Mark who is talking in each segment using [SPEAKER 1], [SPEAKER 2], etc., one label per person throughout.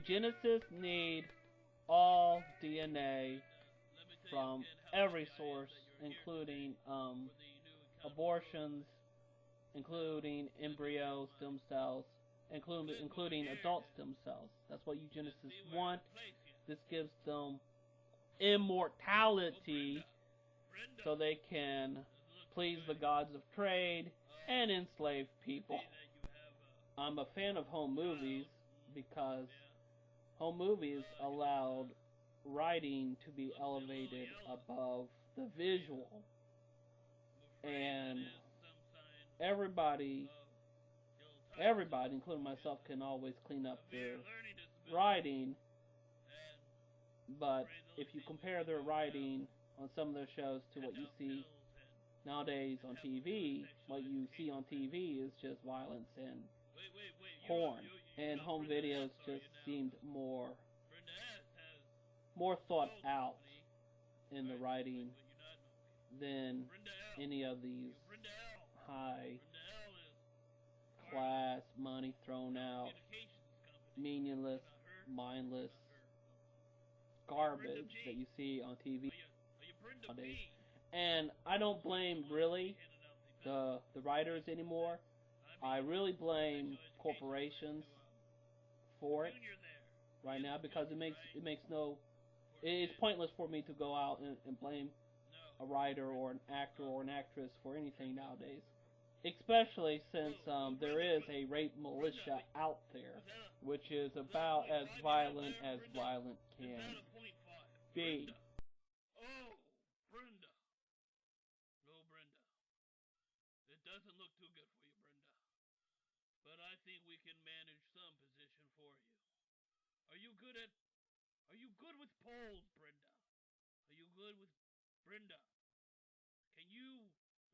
[SPEAKER 1] eugenicists need all DNA from every source, including abortions, including embryo stem cells, including adult stem cells. That's what eugenicists want. This gives them immortality so they can please the gods of trade and enslave people. I'm a fan of home movies because home movies allowed writing to be elevated above the visual. And everybody, including myself, can always clean up their writing. But if you compare their writing on some of their shows to what you see nowadays on TV, what you see on TV is just violence and porn. And home videos just seemed more thought out in the writing than any of these high class, money thrown out, meaningless, mindless garbage that you see on TV nowadays. And I don't blame really the writers anymore. I really blame corporations for it right now because it's pointless for me to go out and blame a writer or an actor or an actress for anything nowadays. Especially since there is a rape militia out there, which is about as violent can be.
[SPEAKER 2] Oh, Brenda. No, Brenda. It doesn't look too good for you, Brenda. But I think we can manage some position for you. Are you good with polls, Brenda? Are you good with Brenda? Can you,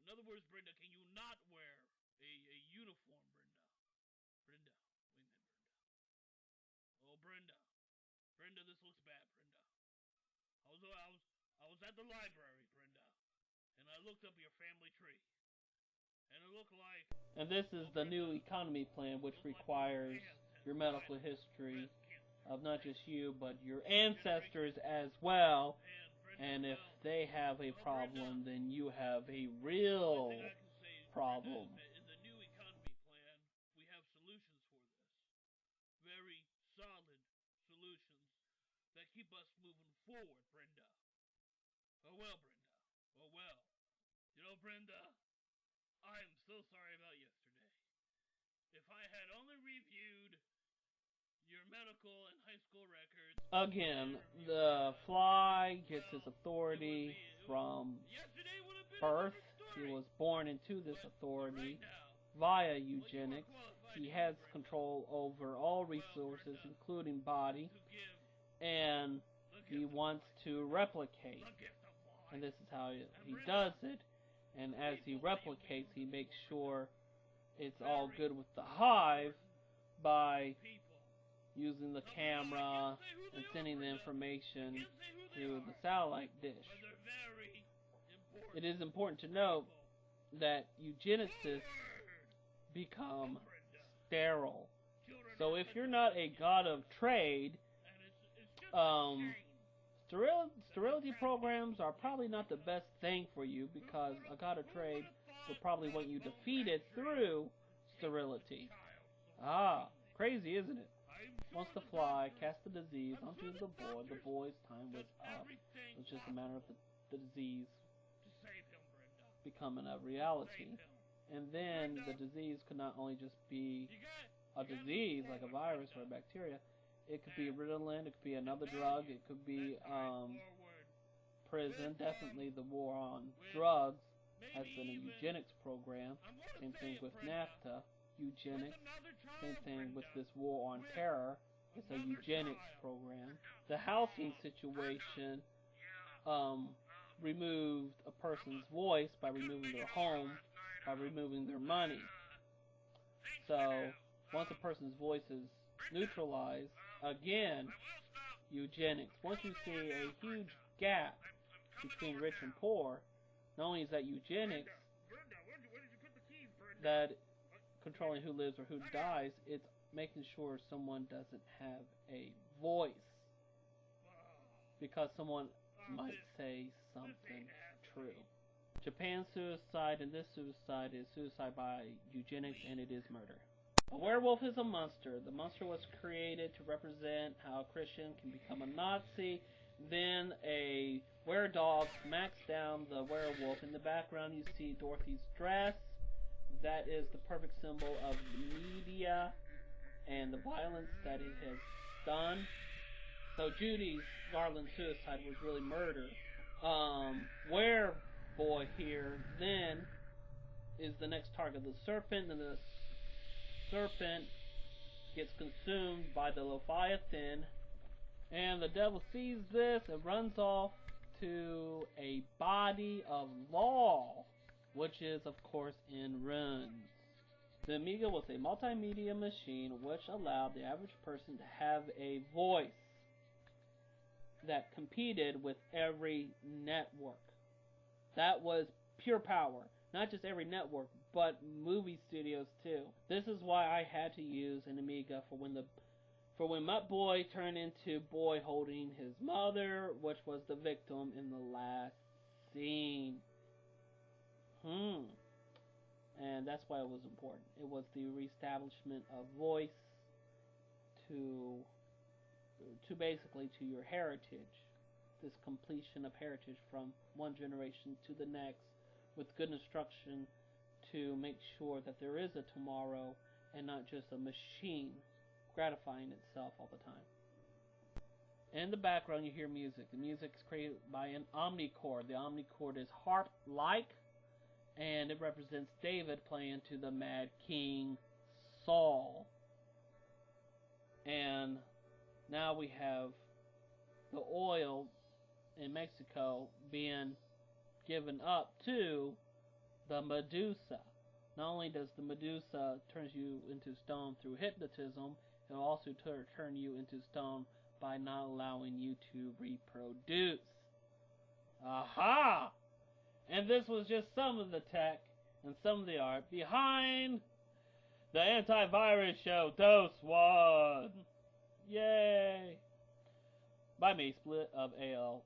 [SPEAKER 2] in other words, Brenda, can you not wear a uniform, Brenda? Brenda, wait a minute, Brenda. Oh, Brenda. Brenda, this looks bad, Brenda. I was at the library, Brenda, and I looked up your family tree. And it looked like...
[SPEAKER 1] And this is the new economy plan, which requires your medical history of not just you, but your ancestors as well. And if they have a problem, then you have a real problem.
[SPEAKER 2] In the new economy plan, we have solutions for this. Very solid solutions that keep us moving forward, Brenda. Oh well, Brenda. Oh well. You know, Brenda, I am so sorry about yesterday. If I had only reviewed your medical and high school records...
[SPEAKER 1] Again, the Fly gets his authority from birth. He was born into this authority via eugenics. He has control over all resources, including body, and he wants to replicate. And this is how he does it. And as he replicates, he makes sure it's all good with the hive by using the camera and sending the information through the satellite dish. It is important to note that eugenicists become sterile. So if you're not a god of trade, sterility programs are probably not the best thing for you because a god of trade will probably want you defeated through sterility. Crazy, isn't it? Once the Fly cast the disease onto the boy's time was up. It was just a matter of the disease becoming a reality. And then the disease could not only just be a disease like a virus or a bacteria. It could be Ritalin, it could be another drug, it could be prison. Definitely the war on drugs has been a eugenics program. Same thing with NAFTA, eugenics. Same thing with this war on terror. It's a eugenics program. The housing situation removed a person's voice by removing their home, by removing their money. So once a person's voice is neutralized, again, eugenics. Once you see a huge gap between rich and poor, not only is that eugenics, that controlling who lives or who dies. It's making sure someone doesn't have a voice because someone might say something true. Japan's suicide and this suicide is suicide by eugenics and it is murder. A werewolf is a monster. The monster was created to represent how a Christian can become a Nazi. Then a were-dog smacks down the werewolf. In the background you see Dorothy's dress. That is the perfect symbol of the media and the violence that it has done. So Judy's Garland suicide was really murder. Wereboy here then is the next target. The serpent, and the serpent gets consumed by the Leviathan, and the devil sees this and runs off to a body of law, which is of course in ruins. The Amiga was a multimedia machine which allowed the average person to have a voice that competed with every network. That was pure power. Not just every network, but movie studios too. This is why I had to use an Amiga for when Mutt Boy turned into Boy holding his mother, which was the victim in the last scene. And that's why it was important. It was the reestablishment of voice to basically to your heritage. This completion of heritage from one generation to the next with good instruction to make sure that there is a tomorrow and not just a machine gratifying itself all the time. In the background you hear music. The music is created by an omnichord. The omnichord is harp-like, and it represents David playing to the Mad King Saul. And now we have the oil in Mexico being given up to the Medusa. Not only does the Medusa turn you into stone through hypnotism, it will also turn you into stone by not allowing you to reproduce. Aha! And this was just some of the tech and some of the art behind the antivirus show Dose 1. Yay! By me, Split of ALR.